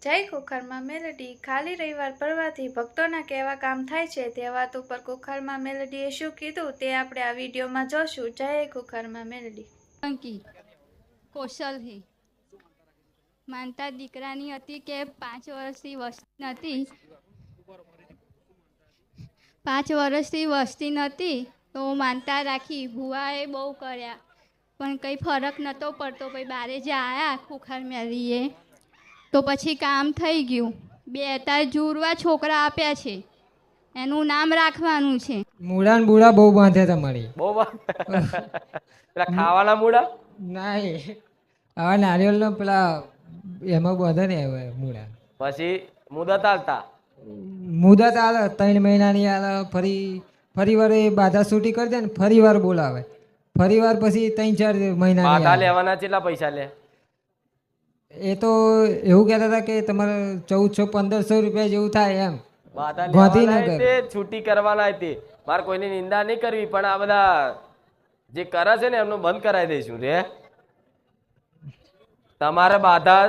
જય ખુખરમાં મેલડી ખાલી રવિવાર પડવાથી ભક્તોના કેવા કામ થાય છે તે વાત ઉપર ખુખરમાં મેલડીએ શું કીધું તે આપણે આ વિડીયોમાં જોશું. જય ખુખરમાં મેલડી. અંકી કૌશલથી માનતા દીકરાની હતી કે 5 વર્ષથી વસ્તી નથી, 5 વર્ષથી વસ્તી નથી તો માનતા રાખી. ભુવાએ બહુ કર્યા પણ કંઈ ફરક નહોતો પડતો. પછી બારે જે આવ્યા ખુખર મેલીએ તો પછી કામ થઈ ગયું. 2 અત્યારે જુરવા છોકરા આપ્યા છે, એનું નામ રાખવાનું છે. મૂળા ને બુડા બહુ બાંધ્યા તમારી બહુ પેલા ખાવાના મૂડા નહીં હવે નારિયેળ નો પેલા એમાં બાંધે ને હવે મૂળા પછી મુદત આલતા મુદત આલે 3 મહિનાની આલે. ફરી વાર એ બાધા છૂટી કરી દે ને ફરી વાર બોલાવે. ફરી વાર પછી 3-4 મહિના બાધા લેવાના કેટલા પૈસા લે? એ તો એવું કહેતા હતા કે તમારે 1400-1500 રૂપિયા જેવું થાય એમ. બાધા ગાંધીનગર. લેવાના તે છૂટી કરવાના તે. મારે કોઈની નિંદા નહીં કરવી પણ આ બધા જે કરે છે ને એમનું બંધ કરાવી દઈશું રે. તમારે બાધા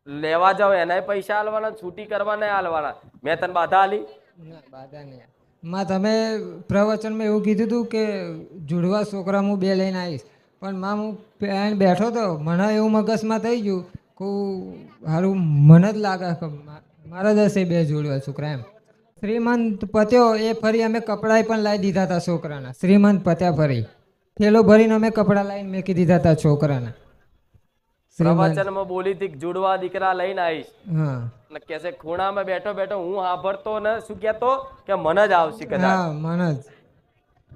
લેવા જાવ એનાય પૈસા આલવાના, છૂટી કરવાના આલવાના. મેં તને બાધા આલી? ના બાધા નહીં. માં તમે પ્રવચનમાં એવું કીધું હતું કે જુડવા છોકરા હું 2 લઈને આવીશ, પણ માં હું બેઠો તો મને એવું મગજમાં થઈ ગયું કે સારું મને જ લાગે કે મારા જ હશે 2 જોડવા છોકરા એમ. શ્રીમંત પત્યો એ ફરી અમે કપડાં પણ લાવી દીધા હતા છોકરાના. શ્રીમંત પત્યા ફરી થેલો ભરીને અમે કપડાં લાવીને મેકી દીધા હતા છોકરાના. પ્રવચનમાં બોલી હતી જુડવા દીકરા લઈને આવીશ. હા એટલે કે છે ખૂણામાં બેઠો બેઠો હું સાંભળતો ને શું કહેતો કે મને જ આવશે કદાચ. હા મને જ.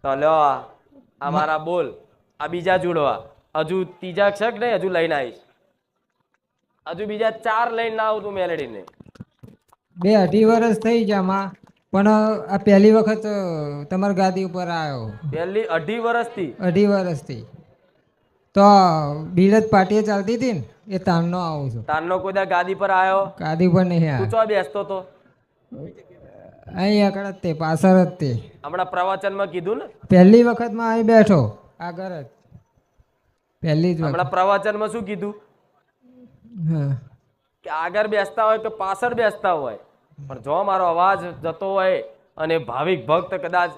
તો લ્યો આ મારા બોલ. આ બીજા જુડવા હજુ ત્રીજા છે કે નહીં? હજુ લઈને આવીશ. હજુ બીજા 4 લઈને ના આવું તું મેલડીને. 2-2.5 વર્ષ થઈ ગયા માં, પણ આ પહેલી વખત તમારી ગાદી ઉપર આવ્યો. પહેલી 2.5 વર્ષથી 2.5 વર્ષથી તો બીરજ પાર્ટીએ ચાલતી હતી ને એ તાણનો આવું છું. તારનો કોઈ દા ગાદી પર આવ્યો? ગાદી પર નહીં તું આવ્યો. ચો બેસતો તો? અહીં આગળ જ તે પાછળ જ તે હમણાં પ્રવચનમાં કીધું ને. પહેલી વખતમાં અહીં બેઠો આગળ જ પહેલી જ હમણાં વખત. પ્રવચનમાં શું કીધું હા કે આગળ બેસતા હોય કે પાછળ બેસતા હોય, પણ જો મારો અવાજ જતો હોય અને ભાવિક ભક્ત કદાચ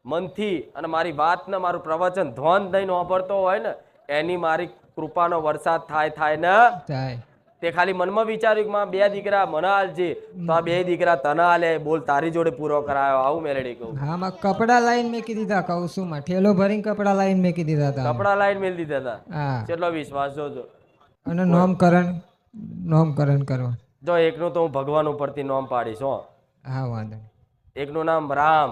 મનથી અને મારી વાતને મારું પ્રવચન ધ્યાન દઈને વાપરતો હોય ને એની મારી કૃપાનો વરસાદ થાય ને. થાય. તે ખાલી મનમાં વિચાર્યું કે માં 2 દીકરા મને આલજે તો આ 2 દીકરા તને આલે. બોલ તારી જોડે પૂરો કરાયો. આવું મેલડી કહું. હા માં કપડા લાઈન મેકી દીધા કહું છું માં. ઠેલો ભરીને કપડા લાઈન મેકી દીધા હતા. કપડા લાઈન મેલી દીધા હતા. હા કેટલો વિશ્વાસ જોજો. અને નામકરણ કરવા. જો એકનું તો હું ભગવાન ઉપરથી નામ પાડીશ. હો હા વાંધો નહીં. એકનું નામ રામ.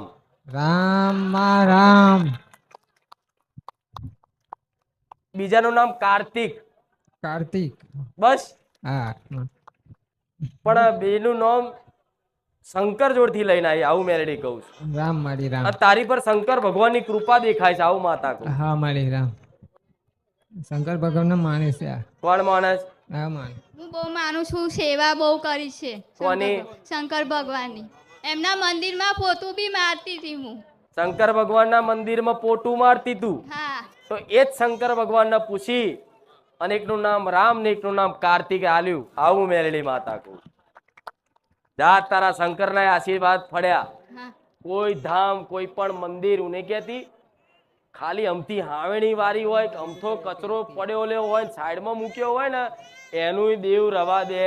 રામ માં રામ. બીજાનું નામ કાર્તિક. કાર્તિક. બસ. હા પણ બેનું નામ શંકર જોડથી લઈને આવી. આવું મેલડી કહું છું. રામ મારી રામ. અને તારી પર શંકર ભગવાનની કૃપા દેખાય છે. આવું માતા કહું. હા મારી રામ. શંકર ભગવાન માણસ છે આ. કોણ માણસ? હા માન. હું બહુ માનું છું, સેવા બહુ કરી છે કોની? શંકર ભગવાનની. એમના મંદિરમાં પોતું બી મારતી હતી હું. શંકર ભગવાનના મંદિરમાં પોટું મારતી તું? હા. તો એ જ શંકર ભગવાનને પૂછી અને એકનું નામ રામ ને એકનું નામ કાર્તિક આલ્યું. આવું મેલડી માતા કહું. જા તારા શંકરના આશીર્વાદ ફળ્યા. હા. કોઈ ધામ કોઈ પણ મંદિર હું નહીં કહેતી ખાલી અમથી હાવેણી વાળી હોય કે અમથો કચરો પડ્યો લેવો હોય સાઈડમાં મૂક્યો હોય ને એનું દેવ રવા દે.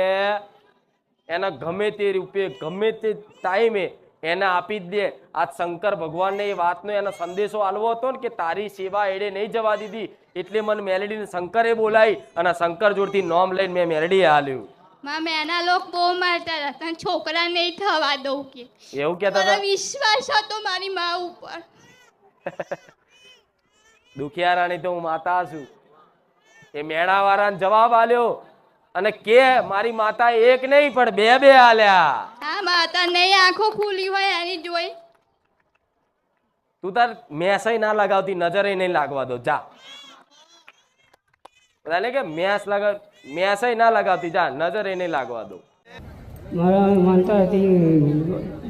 એના ગમે તે રૂપે ગમે તે ટાઈમે એને આપી જ દે. આ શંકર ભગવાનને એ વાતનો એનો સંદેશો આલવો હતો ને કે તારી સેવા એડે નહીં જવા દીધી એટલે મને મેલડીને શંકરે બોલાવી અને શંકર જોડથી નોમ લઈને મેં મેલડીએ આલ્યું. માં મેના લોક બહુ મારતા હતા તને છોકરા નહીં થવા દઉં કે. એવું કહેતા મારો હતા. વિશ્વાસ હતો મારી મા ઉપર. દુખિયારાની તો હું માતા છું. એ મેણાવાળાને જવાબ આલ્યો અને કે મારી માતા એક નહીં પણ 2 આલ્યા. હા માતા નહીં આંખો ખુલી હોય એની જોઈ. તું તાર મેસય ના લગાવતી, નજરે નહીં લાગવા દો. જા એટલે કે મેસય ના લગાવતી, જા નજરે નહીં લાગવા દો. મારા માનતા હતી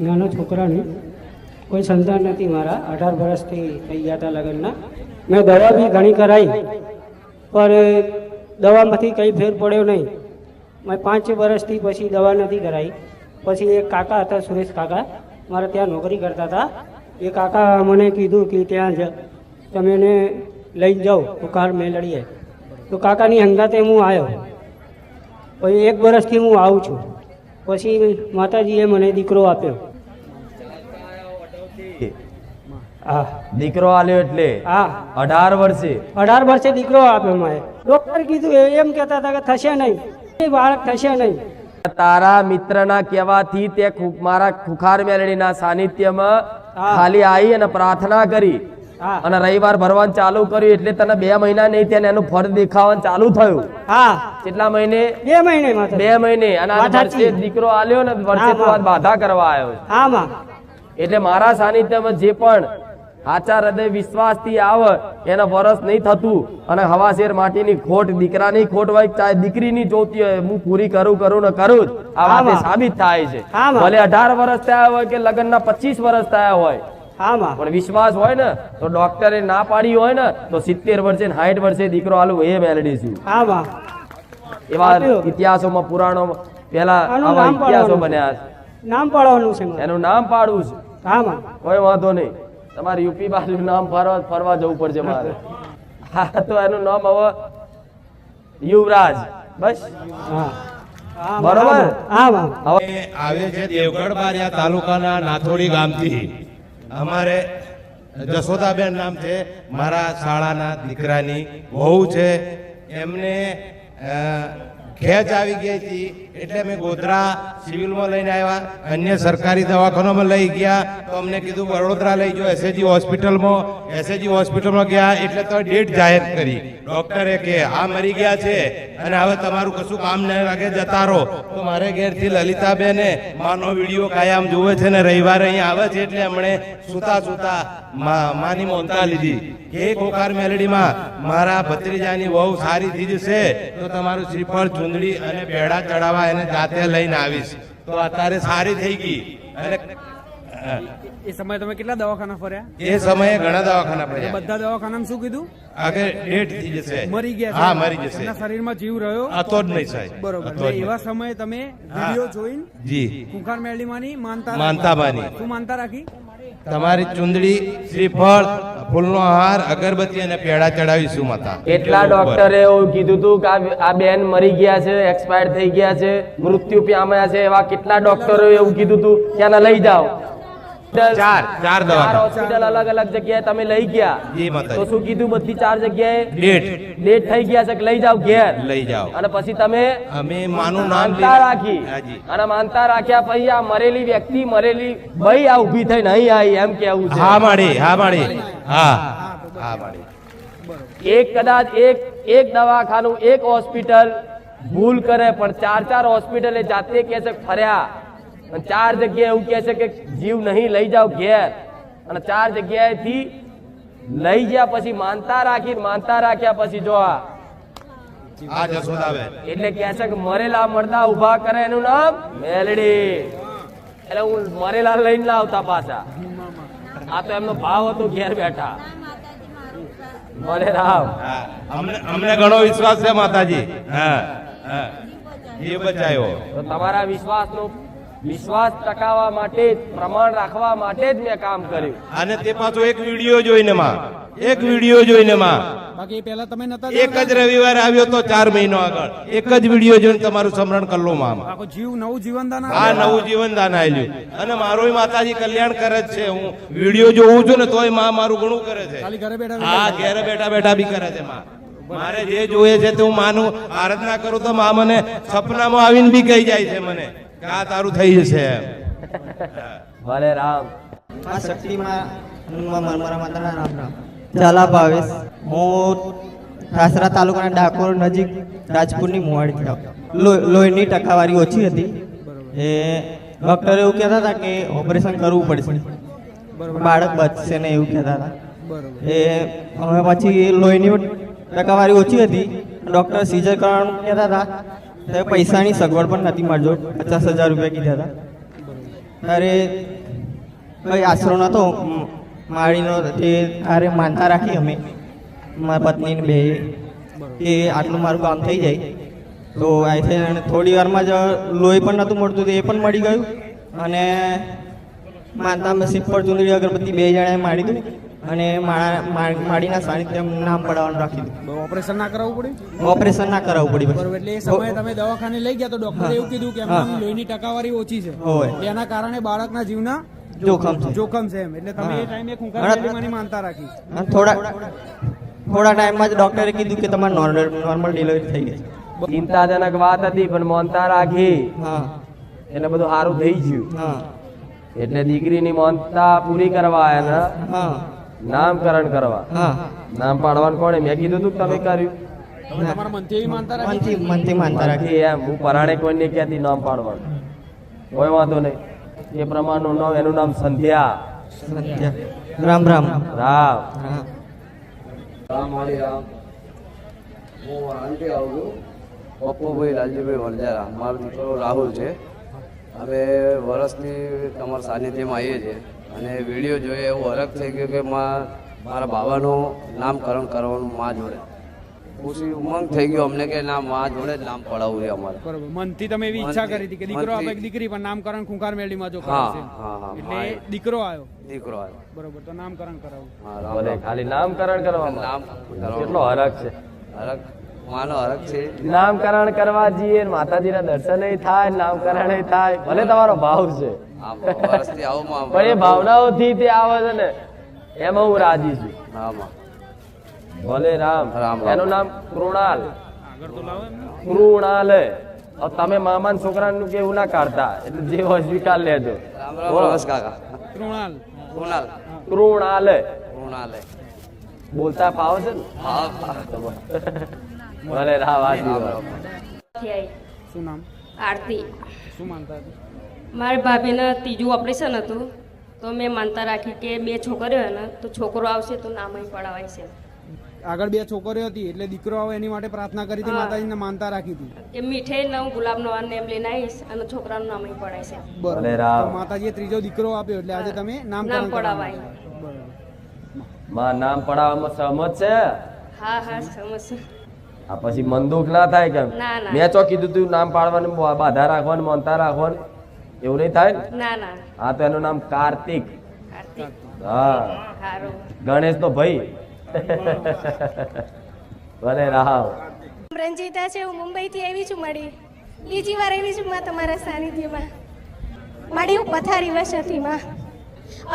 નાના છોકરાની કોઈ સંતાન નથી. મારા 18 વર્ષથી થઈ ગયા હતા લગ્નના. મેં દવા બી ઘણી કરાવી પણ દવામાંથી કંઈ ફેર પડ્યો નહીં. મેં 5 વર્ષથી પછી દવા નથી કરાવી. પછી એક કાકા હતા, સુરેશ કાકા, મારે ત્યાં નોકરી કરતા હતા. એ કાકા મને કીધું કે ત્યાં તમે એને લઈને જાઓ તો કાર મેલડીએ. તો કાકાની હંગાતે હું આવ્યો. પછી 1 વર્ષથી હું આવું છું. પછી માતાજીએ મને દીકરો આપ્યો. હા, દીકરો આલ્યો એટલે હા, 18 વર્ષે 18 વર્ષે દીકરો આપ્યો મને. ડૉક્ટર કીધું એમ કહેતા હતા કે થશે નહીં, એ બાળક થશે નહીં. તારા મિત્રના કહેવાથી તે મારા ખુખાર મેલડીના સાનિધ્યમાં હા. ખાલી આવી અને પ્રાર્થના કરી હા, અને રવિવાર ભરવાનું ચાલુ કર્યું એટલે તને 2 મહિના નહીં થયા ને એનું ફળ દેખાવાનું ચાલુ થયું. હા, કેટલા મહિને? 2 મહિને માતા. 2 મહિને. અને આ માતા વર્ષે દીકરો આલ્યો ને વર્ષે હા, તું હા. આ બાધા કરવા આવ્યો છે. હા માં, એટલે મારા સાનિધ્યમાં જે પણ આચાર હૃદય વિશ્વાસથી આવે એને વરસ નહીં થતું અને હવાશેર માટીની ખોટ, દીકરાની ખોટ હોય ચાહે દીકરીની જોતી હોય, હું પૂરી કરું ને કરું જ. આ વાતે હા, સાબિત થાય છે. હા, ભલે 18 વર્ષ થયા હોય કે લગ્નના 25 વર્ષ થયા હોય, હા માં, પણ વિશ્વાસ હોય ને તો ડોક્ટરે ના પાડી હોય ને તો 70 વર્ષે ને 60 વર્ષે દીકરો આલું એ મેલડી છું. હા માં. એવા આપ્યું. ઇતિહાસોમાં પુરાણોમાં પેલા આનું આવા નામ ઇતિહાસો પાડવાનું. બન્યા છે. નામ પાડવાનું છે મારે. એનું નામ પાડવું છે, હા માં. કોઈ વાંધો નહીં. તમારે યુપી બાજુ નામ ફરવા જવું પડશે મારે. હા, તો એનું નામ હવે યુવરાજ. બસ હા, હા માં, બરોબર. હા માં. હવે આવે છે દેવગઢ બારિયા તાલુકાના નાથોડી ગામથી. અમારે જશોદાબેન નામ છે, મારા શાળાના દીકરાની વહુ છે. એમને ખેંચ આવી ગઈ હતી એટલે અમે ગોધરા સિવિલમાં લઈને આવ્યા. અન્ય સરકારી દવાખાનામાં લઈ ગયા તો અમને કીધું વડોદરા લઈ જાઓ એસએજી હોસ્પિટલમાં. એસએજી હોસ્પિટલમાં ગયા એટલે તો ડેટ જાહેર કરી. ડોક્ટરે કે આ મરી ગયા છે અને હવે તમારું કશું કામ નહીં લાગે, જતા રહો. તો મારે ઘેરથી લલિતાબેને માનો વિડીયો કાયમ જોવે છે ને રવિવારે અહીં આવે છે એટલે એમણે સુતા માની મોનતા લીધી કે એ ખોખાર મેલડીમાં મારા ભત્રીજાની વહુ સારી થઈ જશે તો તમારું શ્રીફળ, ચુંદડી અને પેડા ચડાવવા એને જાતે લઈને આવીશ. તો અત્યારે સારી થઈ ગઈ. અને એ સમયે તમે કેટલા દવાખાના ફર્યા? એ સમયે ઘણા દવાખાના પડ્યા. બધા દવાખાનામાં શું કીધું? આગળ ડેટ થઈ જશે, મરી ગયા છે? હા મરી જશે. એમના શરીરમાં જીવ રહ્યો હતો જ નહીં સાહેબ, બરોબર. હતો જ એટલે નહીં. એવા સમયે તમે વિડીયો જોઈને જી કુંખાર મેલડીમાંની માનતા માનતા માની. શું માનતા રાખી? તમારી ચુંદડી, શ્રીફળ, ફૂલનો હાર, અગરબત્તી અને પેડા ચડાવીશું માતા. કેટલા ડોક્ટરે એવું કીધું હતું કે આ બેન મરી ગયા છે, એક્સપાયર થઈ ગયા છે, મૃત્યુ પામ્યા છે, એવા કેટલા ડોક્ટરો એવું કીધું હતું કે આને લઈ જાઓ. ચાર દવાખાના. હોસ્પિટલ અલગ અલગ જગ્યાએ તમે લઈ ગયા જી માતાજી. તો શું કીધું? બધી 4 જગ્યાએ ડેટ ડેટ થઈ ગયા છે કે લઈ જાઓ ઘેર. લઈ જાઓ. અને પછી તમે અમે માનું નામ માનતા રાખી હાજી. અને માનતા રાખ્યા પછી આ મરેલી વ્યક્તિ, મરેલી ભાઈ આ ઊભી થઈને અહીં આવી એમ કેવું છે. હા માડી, હા માડી, હા હા માડી. એક કદાચ એક દવાખાનું, એક હોસ્પિટલ ભૂલ કરે પણ 4 હોસ્પિટલે જાતે કહે છે ફર્યા અને 4 જગ્યાએ એવું કહે છે કે જીવ નહીં, લઈ જાઓ ઘેર. અને 4 જગ્યાએથી લઈ ગયા પછી માનતા રાખ્યા પછી જો આ આ જશોદાબેન. એટલે કહે છે કે મરેલા મરદા ઉભા કરે એનું નામ મેલડી. એટલે હું મરેલા લઈને લાવતા પાછા. આ તો એમનો ભાવ હતો ઘેર બેઠા. ભલે રામ. હા, અમને ઘણો વિશ્વાસ છે માતાજી. હા હા, એ બચાયો. તો તમારા વિશ્વાસ ટકાવવા માટે જ, પ્રમાણ રાખવા માટે જ મેં કામ કર્યું. અને તે પાછો એક વિડીયો જોઈને માં બાકી એ પહેલા તમે નતા એક જ રવિવાર આવ્યો તો 4 મહિનો આગળ એક જ વિડીયો જોઈને તમારું સ્મરણ કરલો માં. આખો નવું જીવનદાન આ નવું જીવન દાન આવેલું અને મારું માતાજી કલ્યાણ કરે જ છે. હું વિડીયો જોઉં છું ને તોય માં મારું ઘણું કરે છે. ખાલી ઘરે બેઠા હા, ઘેરે બેઠા બેઠા બી કરે છે માં. મારે જે જોઈએ છે તે હું માનું આરાધના કરું તો માં મને સપનામાં આવીને બી કહી જાય છે મને કે આ તારું થઈ જશે એમ. ભલે રામ. આ શક્તિમાં મરમરા માતાના રામ રામ. ઝાલા ભાવેશ, હું ઠાસરા તાલુકાના ડાકોર નજીક રાજપુરની મુવાડીથી આવું. લોહીની ટકાવારી ઓછી હતી. એ ડૉક્ટરે એવું કહેતા હતા કે ઓપરેશન કરવું પડશે, બાળક બચશે ને એવું કહેતા હતા. એ અમે પછી લોહીની ટકાવારી ઓછી હતી, ડૉક્ટર સીઝર કરવાનું કહેતા હતા. તો પૈસાની સગવડ પણ નથી મળજો, 50,000 રૂપિયા કીધા હતા. ત્યારે કઈ આશરો નહોતો માળીનો. તે અરે માનતા રાખી અમે મારા પત્નીને બે કે આટલું મારું કામ થઈ જાય તો આઈ થિંક અને થોડી વારમાં જ લોહી પણ નહોતું મળતું તો એ પણ મળી ગયું અને માનતા મસીદ પર ચુંદડી અગરબત્તી 2 જણાએ મારી દીધું અને માડીના સાનિધ્યમાં નામ પડાવવાનું રાખી દીધું. ઓપરેશન ના કરાવવું પડ્યું? ઓપરેશન ના કરાવવું પડ્યું. બરોબર. એટલે એ સમયે તમે દવાખાને લઈ ગયા તો ડોક્ટરે એવું કીધું કે એમની લોહીની ટકાવારી ઓછી છે, હોય. એના કારણે બાળકના જીવના જોખમ છે. જોખમ છે એમ. એટલે તમે એ ટાઈમે ખૂંખાર મેળવીમાંની માનતા રાખી. અને થોડા ટાઈમમાં જ ડોક્ટરે કીધું કે તમારે નોર્મલ ડિલિવરી થઈ ગઈ. ચિંતાજનક વાત હતી પણ માનતા રાખી હા એટલે બધું સારું થઈ ગયું. હા એટલે દીકરીની માનતા પૂરી કરવા આયા ને હા નામકરણ કરવા. હા નામ પાડવાનું કોણે? મેં કીધું તું કે તમે કર્યું. તમે તમારા મનથી એવી માનતા રાખી? મનથી માનતા રાખી. બાકી એમ હું પરાણે કોઈને ક્યાંથી નામ પાડવાનું, કોઈ વાંધો નહીં. એ પ્રમાણનું નામ, એનું નામ સંધ્યા. સત્ય. રામ રામ. રામ. હા રામ હરિ રામ. હું આણંદથી આવું છું. પપ્પુભાઈ લાલજીભાઈ વણજારા. મારો દીકરો રાહુલ છે. અમે વર્ષથી તમારા સાનિધ્યમાં આવીએ છીએ અને વિડીયો જોઈએ એવું હરખ થઈ ગયું કે મારા બાબાનું નામકરણ કરવાનું મા જોડે. ખુશી ઉમંગ થઈ ગયો અમને કે ના મા જોડે જ નામ પડાવવું છે અમારે. બરોબર. મનથી તમે એવી ઈચ્છા કરી હતી કે દીકરો આપે કે દીકરી, પણ નામકરણ ખૂંખાર મેળવીમાં જો હા કરાવશે. હા હા એટલે દીકરો આવ્યો. દીકરો આવ્યો. બરોબર. તો નામકરણ કરાવું. હા રામ ભલે રામ. ખાલી નામકરણ કરવામાં નામ કેટલો હરખ છે. હરખ માનો હરખ છે. નામકરણ કરવા જઈએ, માતાજીના દર્શન થાય, નામકરણ થાય, ભલે તમારો ભાવ છે આમ વર્ષથી આવું પણ એ ભાવનાઓથી તે આવે છે ને એમાં હું રાજી છું. આમાં ભલે રામ. રામ. એનું નામ કૃણાલ. આગળ તો લાવો એમને. કૃણાલ. હવે તમે મામા છોકરાનું કે એવું ના કાઢતા, એટલે જે હોય સ્વીકાર લેજો. રામ રામ. રમેશ કાકા. કૃણાલ. કૃણાલ. કૃણાલ. કૃણાલ. બોલતા ફાવે છે ને? હા ભલે રામ. આશીર્વાદ. શું નામ? આરતી. શું માનતા હતી? મારી ભાભીને ત્રીજું ઓપરેશન હતું તો મેં માનતા રાખી કે 2 છોકરીઓ ને તો છોકરો આવશે તો નામ અહીં પડાવાય છે. આગળ 2 છોકરીઓ હતી એટલે દીકરો આવે એની માટે પ્રાર્થના કરી હતી, માતાજીને માનતા રાખી હતી. કે મીઠાઈ ને હું ગુલાબનો નેમ લઈને આવીશ અને છોકરાનું નામ અહીં પડાય છે. બરોબર. ભલે રામ. તો માતાજીએ ત્રીજો દીકરો આપ્યો એટલે આજે તમે નામ નામકરણ પડાવાય. બરોબર. માં નામ પડાવવામાં સહમત છે? હા હા સમજશું. આ પછી મન દુઃખ ના થાય કેમ? ના, ના. મેં ચો કીધું તું નામ પાડવાનું, બાધા રાખવાનું, માનતા રાખવાનું, એવું નહીં થાય ને? ના ના. હા તો એનું નામ કાર્તિક. કાર્તિક. હા. સારું. ગણેશ તો ભાઈ. ભલે રામ. રંજીતા છે. હું મુંબઈથી આવી છું. મળી બીજી વાર આવી છું માં તમારા સાનિધ્યમાં. મારી હું પથારી વશ હતી માં.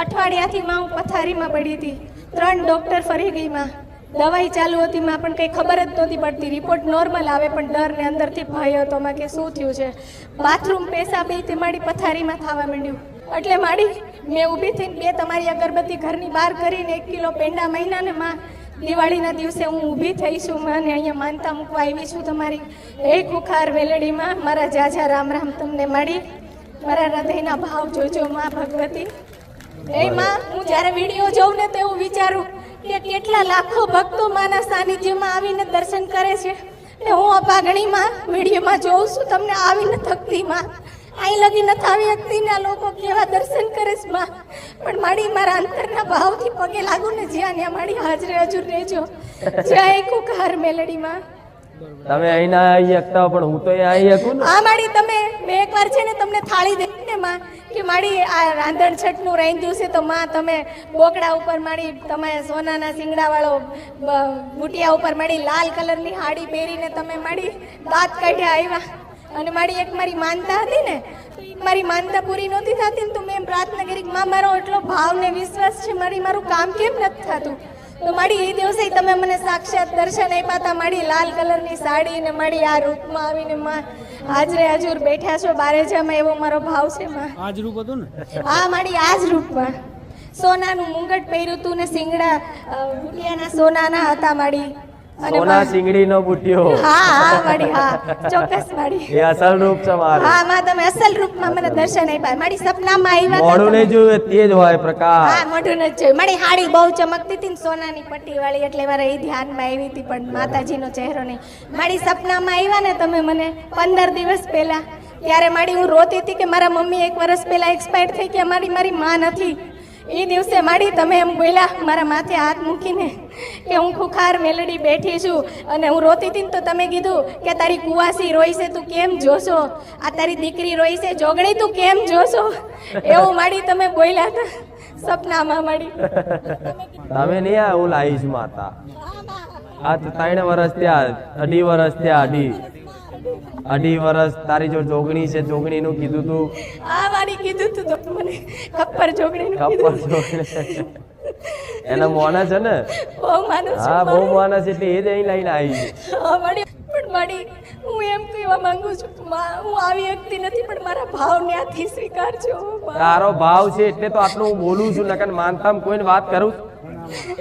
અઠવાડિયાથી માં હું પથારીમાં પડી હતી. 3 ડૉક્ટર ફરી ગઈ માં. દવાઈ ચાલુ હતી માં, પણ કંઈ ખબર જ નહોતી પડતી. રિપોર્ટ નોર્મલ આવે પણ ડરને અંદરથી ભય હતો માં કે શું થયું છે. બાથરૂમ પેશાબ તે મારી પથારીમાં થવા માંડ્યું. એટલે મારી મેં ઊભી થઈને 2 તમારી અગરબત્તી ઘરની બહાર કરીને 1 કિલો પેંડા મહિનાને માં દિવાળીના દિવસે હું ઊભી થઈ છું માં અને અહીંયા માનતા મૂકવા આવી છું તમારી. એ ખુખાર વેલડીમાં મારા જાજા રામ રામ તમને મળી. મારા હૃદયના ભાવ જોજો માં ભગવતી. એ માં હું જ્યારે વિડીયો જોઉં ને તો એવું વિચારું કે કેટલા લાખો ભક્તો માના સાનિધ્યમાં આવીને દર્શન કરે છે ને હું અભાગણીમાં વિડીયોમાં જોઉં છું તમને આવીને થકતી માં. અહીં લગી નથી આવી શકતી ને આ લોકો કેવા દર્શન કરે છે માં. પણ મારી મારા અંતરના ભાવથી પગે લાગુ ને જ્યાં ત્યાં મારી હાજરે હજુર રહેજો. જય કુખાર મેલડીમાં. તમે અહીં ના આવી શકતા હો, પણ હું તો અહીં આવી શકું ને. આ માડી તમે મેં એકવાર છે ને તમને થાળી દઈ ને માં કે માડી આ રાંધણ છઠનું રાંધ્યું છે તો માં તમે બોકડા ઉપર માડી તમે સોનાના સિંગડાવાળો બુટિયા ઉપર માડી લાલ કલરની સાડી પહેરીને તમે માડી દાંત કાઢ્યા આવ્યા. અને મારી એક મારી માનતા હતી ને, મારી માનતા પૂરી નહોતી થતી ને તો મેં પ્રાર્થના કરી માં મારો એટલો ભાવ ને વિશ્વાસ છે મારું કામ કેમ નથી થતું. તો માડી એ દિવસે તમે મને સાક્ષાત દર્શન આપ્યા હતા. માડી લાલ કલરની સાડી ને માડી આ રૂપમાં આવીને માં હાજરે હજુર બેઠા છો બારેજામાં, એવો મારો ભાવ છે માં. આજ રૂપ હતું ને? હા માડી આજ રૂપમાં. સોનાનું મુંગટ પહેર્યું હતું ને સિંગડા બુટિયાના સોનાના હતા માડી. સોના સિંગડી નો બુટ્યો. હા હા માડી હા ચોક્કસ માડી. એ અસલ રૂપ છે મારું. હા માં તમે અસલ રૂપમાં મને દર્શન આપ્યા. મારી સપનામાં આવ્યા હતા. મોઢું નહીં જોયું તે જ હોય પ્રકાશ. હા મોઢું નથી જોયું. મારી હાડી બહુ ચમકતી હતી ને સોનાની પટ્ટી વાળી એટલે મારે એ ધ્યાનમાં આવી હતી પણ માતાજીનો ચહેરો નહીં. મારી સપનામાં આવ્યા ને તમે મને 15 દિવસ પહેલા, ત્યારે મારી હું રોતી હતી કે મારા મમ્મી 1 વર્ષ પહેલા એક્સપાયર થઈ ગયા. મારી માં નથી એ દિવસે માડી તમે એમ બોલ્યા મારા માથે હાથ મૂકીને કે હું ખુખાર મેલડી બેઠી છું અને હું રોતી હતી ને તો તમે કીધું કે તારી કુવાસી રોઈ છે તું કેમ જોશો, આ તારી દીકરી રોઈ છે જોગણી તું કેમ જોશો, એવું માડી તમે બોલ્યા હતા સપનામાં માડી. તમે નહીં આ હું લાવીશ માતા. આ 3 વર્ષ થયા, 2.5 વર્ષ થયા, 2.5 વર્ષ તારી જો જોગણી છે, જોગણીનું કીધું તું. આ મારી કીધું તું તો મને ખપ્પર જોગણીનું ખપ્પર જોગણી એના મોના છે ને, બહુ માનું છું. હા બહુ મોના છે એટલે એ જ અહીં લઈને આવી. હા માડી, પણ માડી હું એમ કહેવા માંગુ છું કે હું આવી વ્યક્તિ નથી, પણ મારા ભાવ ન્યાથી સ્વીકારજો. તારો ભાવ છે એટલે તો આટલું હું બોલું છું, નકર માનતામ કોઈને વાત કરું.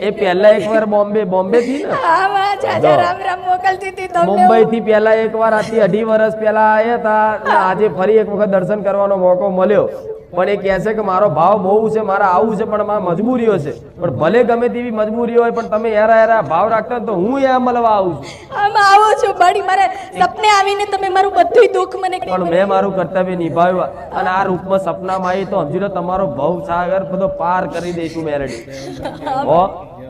એ પહેલા એકવાર બોમ્બે થી ને, હા માં જાજા રામ રામ મોકલતી હતી તમને. મુંબઈ થી પહેલા એકવાર આથી 2.5 વર્ષ પહેલા આવ્યા હતા, અને આજે ફરી એક વખત દર્શન કરવાનો મોકો મળ્યો. પણ એ કહે છે કે મારો ભાવ બહુ છે, મારા આવું છે, પણ મારા મજબૂરીઓ છે. પણ ભલે ગમે તેવી મજબૂરી હોય, પણ તમે એરા ભાવ રાખતા તો હું એ મળવા આવું છું. આમાં આવો છો બાડી, મારે સપને આવીને તમે મારું બધું દુઃખ મને. પણ મેં મારું કર્તવ્ય નિભાવ્યું, અને આ રૂપમાં સપનામાં આવી તો સમજી લો તમારો ભવ સાગર બધો પાર કરી દઈશું મેલડી. હો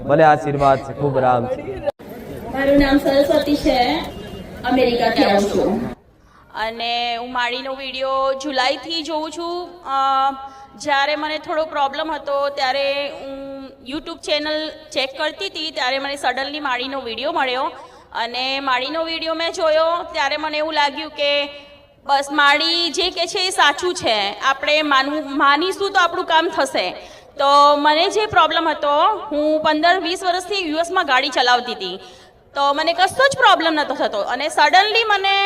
ભલે આશીર્વાદ છે, ખૂબ રામ છે. મારું નામ સરસ્વતી છે, અમેરિકાથી આવું છું. અને હું માડીનો વિડીયો જુલાઈથી જોઉં છું. જ્યારે મને થોડો પ્રોબ્લેમ હતો ત્યારે હું યુટ્યુબ ચેનલ ચેક કરતી હતી, ત્યારે મને સડનલી માડીનો વિડીયો મળ્યો. અને માડીનો વિડીયો મેં જોયો ત્યારે મને એવું લાગ્યું કે બસ માડી જે કે છે એ સાચું છે, આપણે માનીશું તો આપણું કામ થશે. તો મને જે પ્રોબ્લેમ હતો, હું 15-20 વર્ષથી યુએસમાં ગાડી ચલાવતી હતી, તો મને કશો જ પ્રોબ્લેમ નહોતો થતો. અને સડનલી મને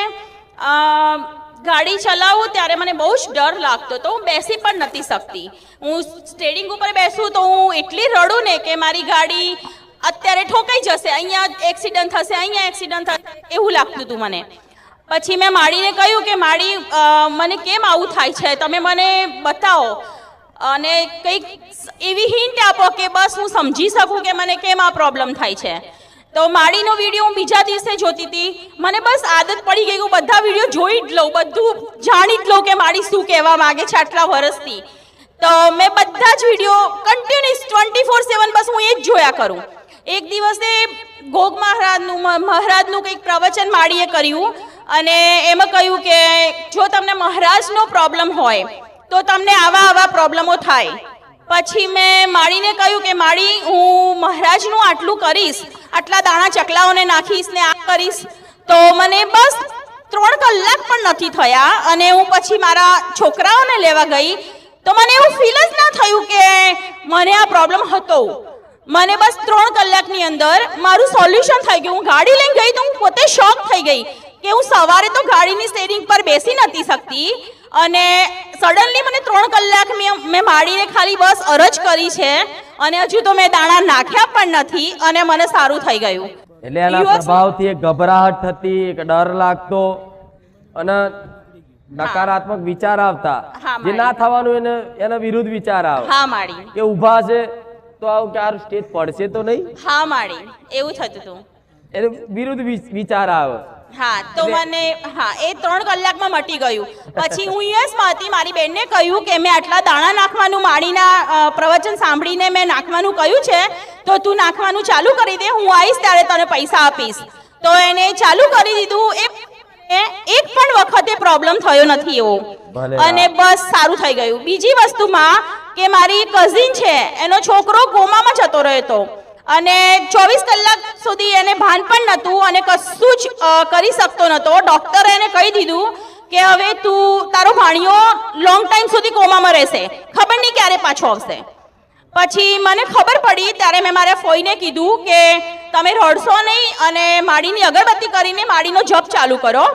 ગાડી ચલાવું ત્યારે મને બહુ જ ડર લાગતો હતો, હું બેસી પણ નથી શકતી. હું સ્ટેરિંગ ઉપર બેસું તો હું એટલી રડું ને કે મારી ગાડી અત્યારે ઠોકાઈ જશે, અહીંયા એક્સિડન્ટ થશે, અહીંયા એક્સિડન્ટ થશે, એવું લાગતું હતું મને. પછી મેં માડીને કહ્યું કે માડી મને કેમ આવું થાય છે, તમે મને બતાવો અને કંઈક એવી હિન્ટ આપો કે બસ હું સમજી શકું કે મને કેમ આ પ્રોબ્લેમ થાય છે. તો માડીનો વિડીયો હું બીજા દિવસે જોતી હતી, મને બસ આદત પડી ગઈ, હું બધા વિડીયો જોઈ જ લઉં, બધું જાણી જ લઉં કે માડી શું કહેવા માગે છે આટલા વર્ષથી. તો મેં બધા જ વિડીયો કન્ટિન્યુઅસ 24/7 બસ હું એ જ જોયા કરું. એક દિવસે ગોગ મહારાજનું કંઈક પ્રવચન માડીએ કર્યું, અને એમાં કહ્યું કે જો તમને મહારાજનો પ્રોબ્લેમ હોય તો તમને આવા પ્રોબ્લેમો થાય. પછી મેં માડીને કહ્યું કે માડી હું મહારાજનું આટલું કરીશ, આટલા દાણા ચકલાઓને નાખીશ ને આ કરીશ, તો મને બસ 3 કલાક પણ નથી થયા. અને હું પછી મારા છોકરાઓને લેવા ગઈ તો મને એવું ફીલ જ ના થયું કે મને આ પ્રોબ્લેમ હતો. મને બસ 3 કલાકની અંદર મારું સોલ્યુશન થઈ ગયું. હું ગાડી લઈને ગઈ તો હું પોતે શોક થઈ ગઈ કે હું સવારે તો ગાડીની સ્ટેરિંગ પર બેસી નથી શકતી, અને સડનલી મને 3 કલાક મેં માડીને ખાલી બસ અરજ કરી છે, અને હજુ તો મેં દાણા નાખ્યા પણ નથી, અને મને સારું થઈ ગયું. એટલે એના પ્રભાવથી એક ગભરાહટ થતી, એક ડર લાગતો, અને નકારાત્મક વિચાર આવતા, જે ના થવાનું એના વિરુદ્ધ વિચાર આવે. હા માડી, કે ઊભા છે તો આવું કે આ સ્ટેજ પડશે તો નહીં. હા માડી, એવું થતું હતું, એને વિરુદ્ધ વિચાર આવે. હા તો મને એ 3 કલાકમાં મટી ગયું. પછી હું યુએસમાં હતી, મારી બેનને કહ્યું કે મેં આટલા દાણા નાખવાનું માડીના પ્રવચન સાંભળીને મેં નાખવાનું કહ્યું છે, તો તું નાખવાનું ચાલુ કરી દે, હું આવીશ ત્યારે તને પૈસા આપીશ. તો એને ચાલુ કરી દીધું. એક પણ વખતે પ્રોબ્લેમ થયો નથી એવો, અને બસ સારું થઈ ગયું. બીજી વસ્તુમાં કે મારી કઝિન છે, એનો છોકરો કોમામાં જતો રહ્યો હતો, અને 24 કલાક સુધી એને ભાન પણ નહોતું, અને કશું જ કરી શકતો નહોતો. ડૉક્ટરે એને કહી દીધું કે હવે તું તારો ભાણિયો લોંગ ટાઈમ સુધી કોમામાં રહેશે, ખબર નહીં ક્યારે પાછો આવશે. પછી મને ખબર પડી ત્યારે મેં મારા ફોઈને કીધું કે તમે રડશો નહીં, અને માડીની અગરબત્તી કરીને માડીનો જપ ચાલુ કરો.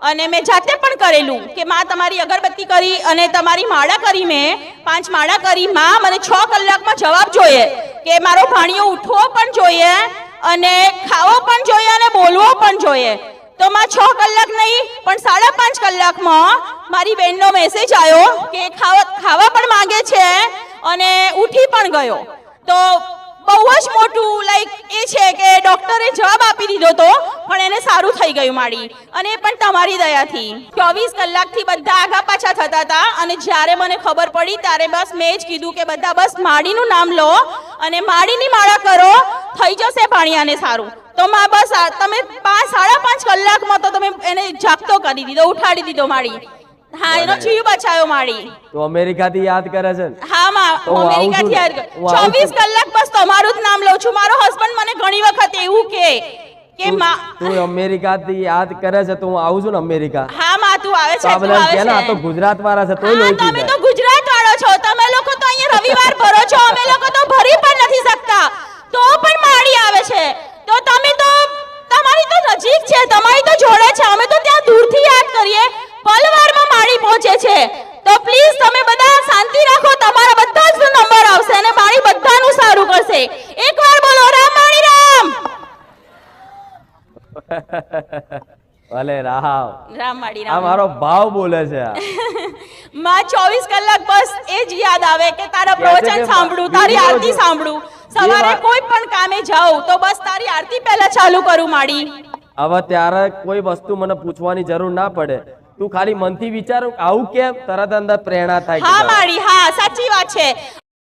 અને મેં જાતે પણ કરેલું કે માં તમારી અગરબત્તી કરી અને તમારી માળા કરી, મેં 5 માળા કરી. માં મને 6 કલાકમાં જવાબ જોઈએ કે મારો ભાણિયો ઉઠવો પણ જોઈએ, અને ખાવો પણ જોઈએ, અને બોલવો પણ જોઈએ. તો માં 6 કલાક નહીં પણ 5.5 કલાકમાં મારી બહેનનો મેસેજ આવ્યો કે ખાવા પણ માંગે છે, અને ઉઠી પણ ગયો. તો બહુ જ મોટું લાઈક એ છે કે ડોક્ટરે જવાબ આપી દીધો તો પણ એને સારું થઈ ગયું માડી, અને એ પણ તમારી દયાથી. 24 કલાકથી બધા આગા પાછા થતા હતા અને જ્યારે મને ખબર પડી ત્યારે બસ મેં જ કીધું કે બધા બસ માડીનું નામ લો અને માડીની માળા કરો, થઈ જશે ભાણિયાને સારું. તો માં બસ તમે 5-5.5 કલાકમાં તો તમે એને જાગતો કરી દીધો, ઉઠાડી દીધો માડી. હા, એનો જીવ બચાવ્યો માડી. તો અમેરિકાથી યાદ કરે છે ને? હા માં, અમેરિકાથી યાદ કરે. 24 કલાક બસ તમારું જ નામ લઉં છું. મારો હસબન્ડ મને ઘણી વખત એવું કે માં તું અમેરિકાથી યાદ કરે છે તો હું આવું છું ને અમેરિકા. હા માં, તું આવે છે, તું આવે છે. આ તો ગુજરાત વાળા છે તોય લોહી તમે તો ગુજરાત વાળો છો, તમે લોકો તો અહીંયા રવિવાર ભરો છો, અમે લોકો તો ભરી પણ નથી શકતા તો પણ માડી આવે છે. તો તમે તો તમારી તો નજીક છે, તમારી તો જોડે છે, અમે તો ત્યાં દૂરથી યાદ કરીએ, પલવારમાં માડી પહોંચે છે. તો પ્લીઝ તમે બધા શાંતિ રાખો, તમારા બધા જ નંબર આવશે અને માડી બધાનું સારું કરશે. એકવાર બોલો રામ માડી રામ. ભલે રામ રામ માડી આ રામ. મારો ભાવ બોલે છે. માં 24 કલાક બસ એ જ યાદ આવે કે તારા પ્રવચન સાંભળું, તારી આરતી સાંભળું. સવારે કોઈ પણ કામે જાઉં તો બસ તારી આરતી પહેલા ચાલુ કરું માડી. હવે ત્યારે કોઈ વસ્તુ મને પૂછવાની જરૂર ના પડે, તું ખાલી મનથી વિચાર આવું કેમ, તરત અંદર પ્રેરણા થાય. હા માડી, હા સાચી વાત છે.